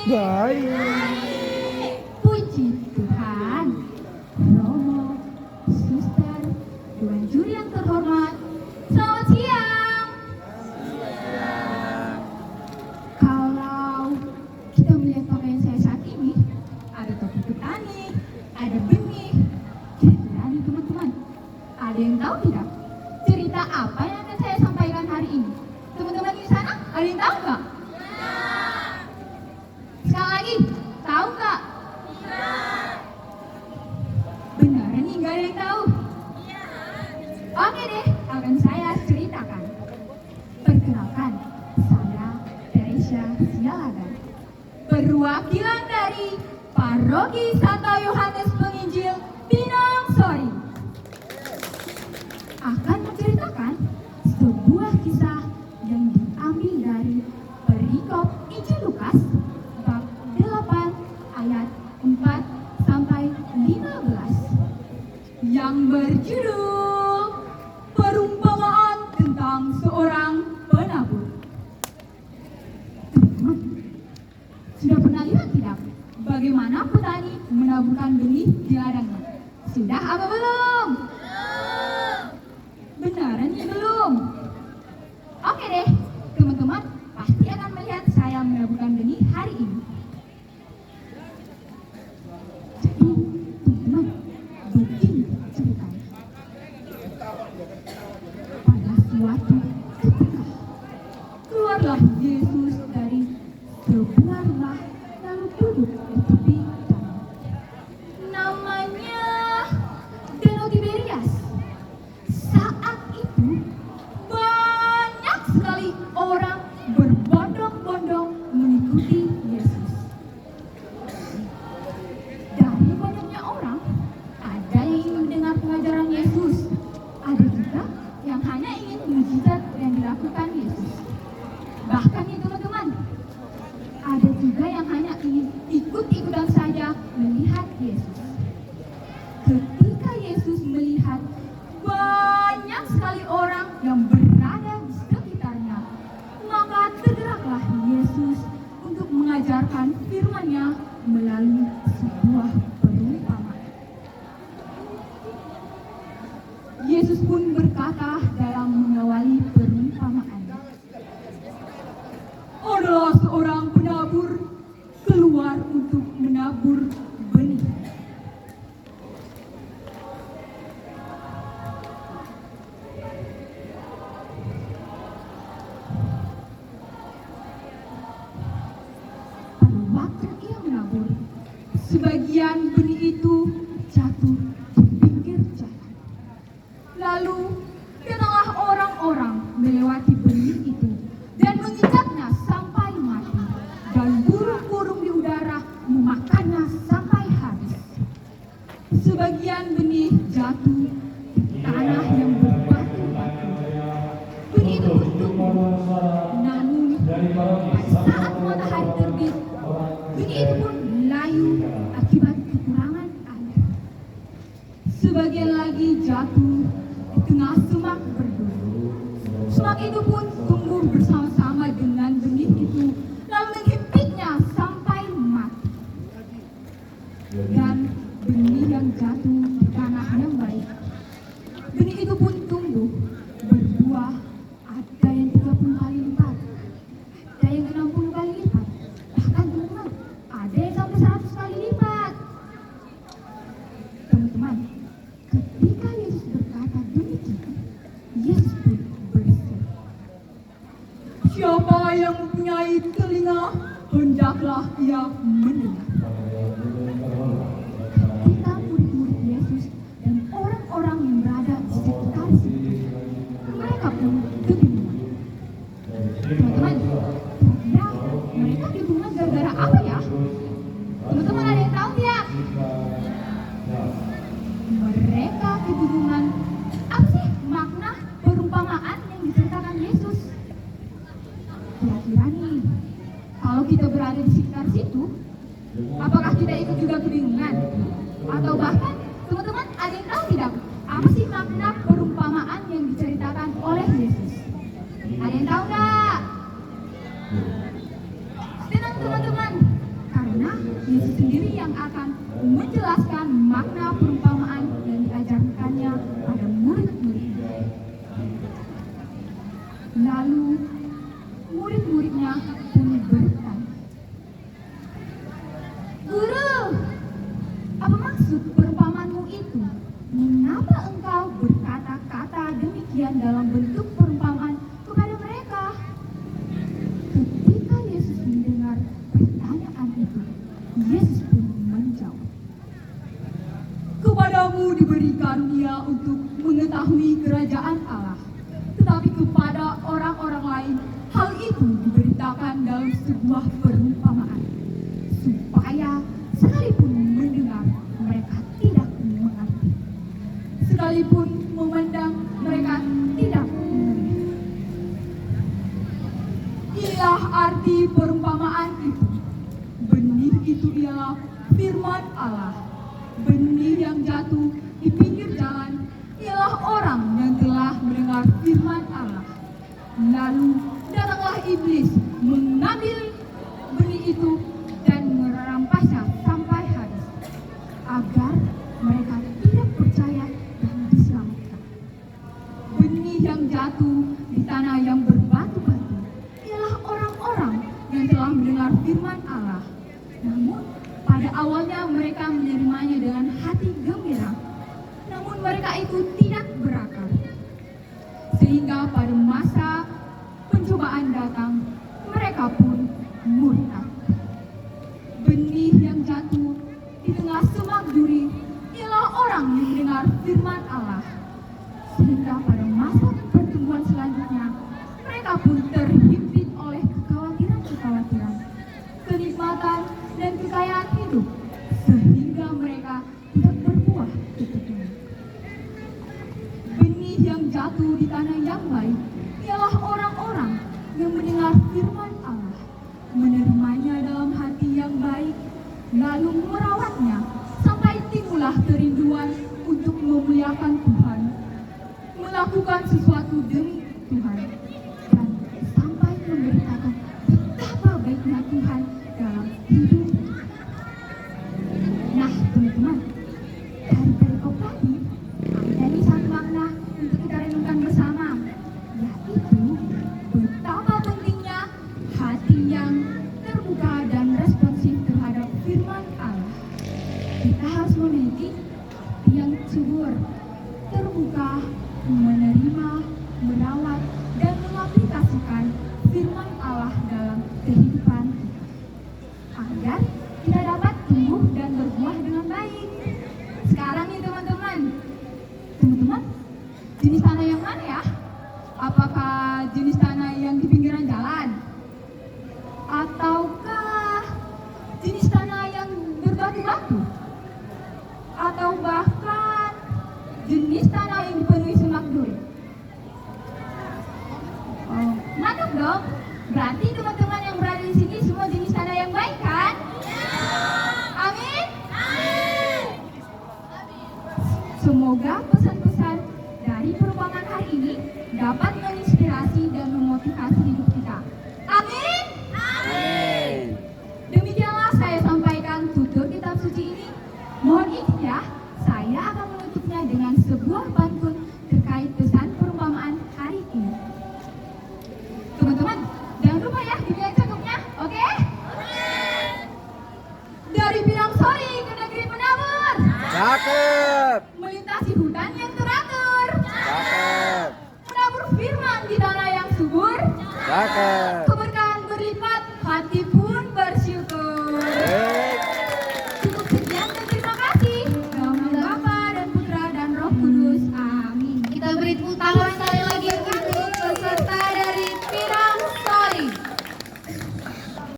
Baik. Puji Tuhan. Romo, suster, Tuan juri yang terhormat, selamat siang. Kalau kita melihat pakaian saya saat ini, ada topi petani, ada benih. Kira-kira nih teman-teman, ada yang tahu tidak cerita apa yang akan saya sampaikan hari ini? Teman-teman di sana, ada yang tahu nggak? Sekali lagi, tahu nggak? Beneran nih, nggak ada yang tahu? Oke deh, akan saya ceritakan. Perkenalkan, saya Teresia Sialagan, perwakilan dari Paroki Santo Yohanes Penginjil Pinang Sori. Akan menceritakan sebuah kisah yang diambil dari perikop Injil Lukas bab 8 ayat 4 sampai 15 yang berjudul perumpamaan tentang seorang penabur. Teman-teman, sudah pernah lihat tidak bagaimana petani menaburkan benih di ladangnya? Sudah apa belum? Beneran nih belum? Oke deh, teman-teman pasti akan melihat saya menaburkan benih hari ini. Jadi, teman-teman, begini ceritanya. Pada suatu ketika, keluarlah Yesus dari sebuah rumah lalu duduk di tepi danau. Namanya Danau Tiberias. Saat itu banyak sekali orang berbondong-bondong mengikuti Yesus. Dari banyaknya orang, ada yang ingin mendengar pengajaran Yesus, ada juga yang hanya ingin mujizat yang dilakukan Yesus. Bahkan nih teman-teman, ada juga yang hanya ingin ikut-ikutan saja melihat Yesus. Ketika Yesus melihat banyak sekali orang yang berada di sekitarnya, maka tergeraklah Yesus untuk mengajarkan firman-Nya melalui sebuah perumpamaan. Yesus pun berkata dalam mengawali perumpamaannya, adalah seorang penabur keluar untuk menabur benih. Pada waktu ia menabur, sebagian benih itu jatuh di pinggir jalan. Lalu datanglah orang-orang melewati benih itu dan menginjaknya sampai mati, dan burung-burung di udara memakannya sampai habis. Sebagian benih jatuh di tanah yang berbatu-batu. Benih itu bertumbuh, namun pada saat matahari terbit, benih itu pun layu akibat kekurangan air. Sebagian lagi jatuh di tengah semak berduri. Semak itu pun tumbuh bersama-sama dengan benih itu, lalu menghimpitnya sampai mati. Dan benih yang jatuh di tanah yang baik, benih itu pun tumbuh, berbuah, ada yang 30 kali lipat, ada yang 60 kali lipat, bahkan teman-teman, ada yang sampai 100 kali lipat. Teman-teman, ketika Yesus berkata demikian, Yesus pun berseru, siapa yang mempunyai telinga, hendaklah ia mendengar. Ketika murid-murid Yesus dan orang-orang yang berada di sekitar situ, mereka pun kebingungan. Teman-teman, kira mereka kebingungan gara-gara apa ya? Teman-teman ada yang tahu tidak? Mereka kebingungan, apa sih makna perumpamaan yang diceritakan Yesus? Kira-kira nih, kalau kita berada di sekitar situ, apakah kita ikut juga kebingungan? Atau bahkan, teman-teman ada yang tahu tidak? Apa sih makna perumpamaan yang diceritakan oleh Yesus? Ada yang tahu nggak? Tenang teman-teman, Yesus sendiri yang akan menjelaskan makna perumpamaan yang diajarkannya pada murid-muridnya. Lalu murid-muridnya pun bertanya, "Guru, apa maksud perumpamaanmu itu? Mengapa engkau berkata-kata demikian dalam bentuk perumpamaan kepada mereka?" Ketika Yesus mendengar pertanyaan itu, Yesus pun menjawab, "Kepadamu diberi karunia untuk mengetahui kerajaan Allah, tetapi kepada orang-orang lain hal itu diberitakan dalam sebuah perumpamaan, supaya sekalipun mendengar mereka tidak mengerti, sekalipun memandang mereka tidak mengerti." Inilah arti perumpamaan itu. Benih itu ialah firman Allah. Benih yang jatuh di pinggir jalan ialah orang yang telah mendengar firman Allah. Lalu datanglah iblis mengambil benih itu dan merampasnya sampai habis, agar mereka tidak percaya dan diselamatkan. Benih yang jatuh di tanah yang berbatu-batu ialah orang-orang yang telah mendengar firman Allah. Namun pada awalnya mereka menerimanya dengan hati gembira, namun mereka itu tidak berakar. Sehingga pada masa pencobaan datang, mereka pun murtad. Benih yang jatuh di tengah semak duri ialah orang yang mendengar firman Allah. Sehingga pada masa pertumbuhan selanjutnya, mereka pun terhimpit oleh kekhawatiran-kekhawatiran, kenikmatan dan kekayaan hidup, sehingga mereka tidak berbuah ketutupan. Benih yang jatuh di tanah yang baik ialah orang-orang yang mendengar firman Allah, menerimanya dalam hati yang baik, lalu merawatnya sampai timbullah kerinduan untuk memuliakan Tuhan, melakukan sesuatu demi Tuhan, dan sampai memberitakan betapa baiknya Tuhan dalam hidup. Nah, teman-teman, dari perikop tadi ada nih satu makna untuk kita renungkan bersama, yaitu betapa pentingnya hati yang terbuka dan responsif terhadap firman Allah. Kita harus memiliki hati yang subur, terbuka, menerima, merawat, dan mengaplikasikan firman Allah dalam kehidupan kita, agar kita dapat tumbuh dan berbuah dengan baik. Sekarang nih teman-teman, jenis tanah yang mana ya? Apakah jenis tanah yang di pinggiran jalan? Ataukah jenis tanah yang berbatu-batu? Atau bahkan jenis tanah yang dipenuhi semak duri? Oh, mantap dong. Berarti teman-teman yang berada di sini semua jenis tanah yang baik kan? Amin. Semoga pesan-pesan dari perumpamaan hari ini dapat menginspirasi dan memotivasi hidup kita. Amin. Demikianlah saya sampaikan tutur kitab suci ini. Mohon izin ya, saya akan menutupnya dengan sebuah pantun terkait pesan perumpamaan hari ini. Teman-teman, jangan lupa ya dilihat cakepnya, oke? Dari Pinang Sori ke negeri penabur. Cakep. Melintasi hutan yang teratur. Cakep. Menabur firman di tanah yang subur. Cakep.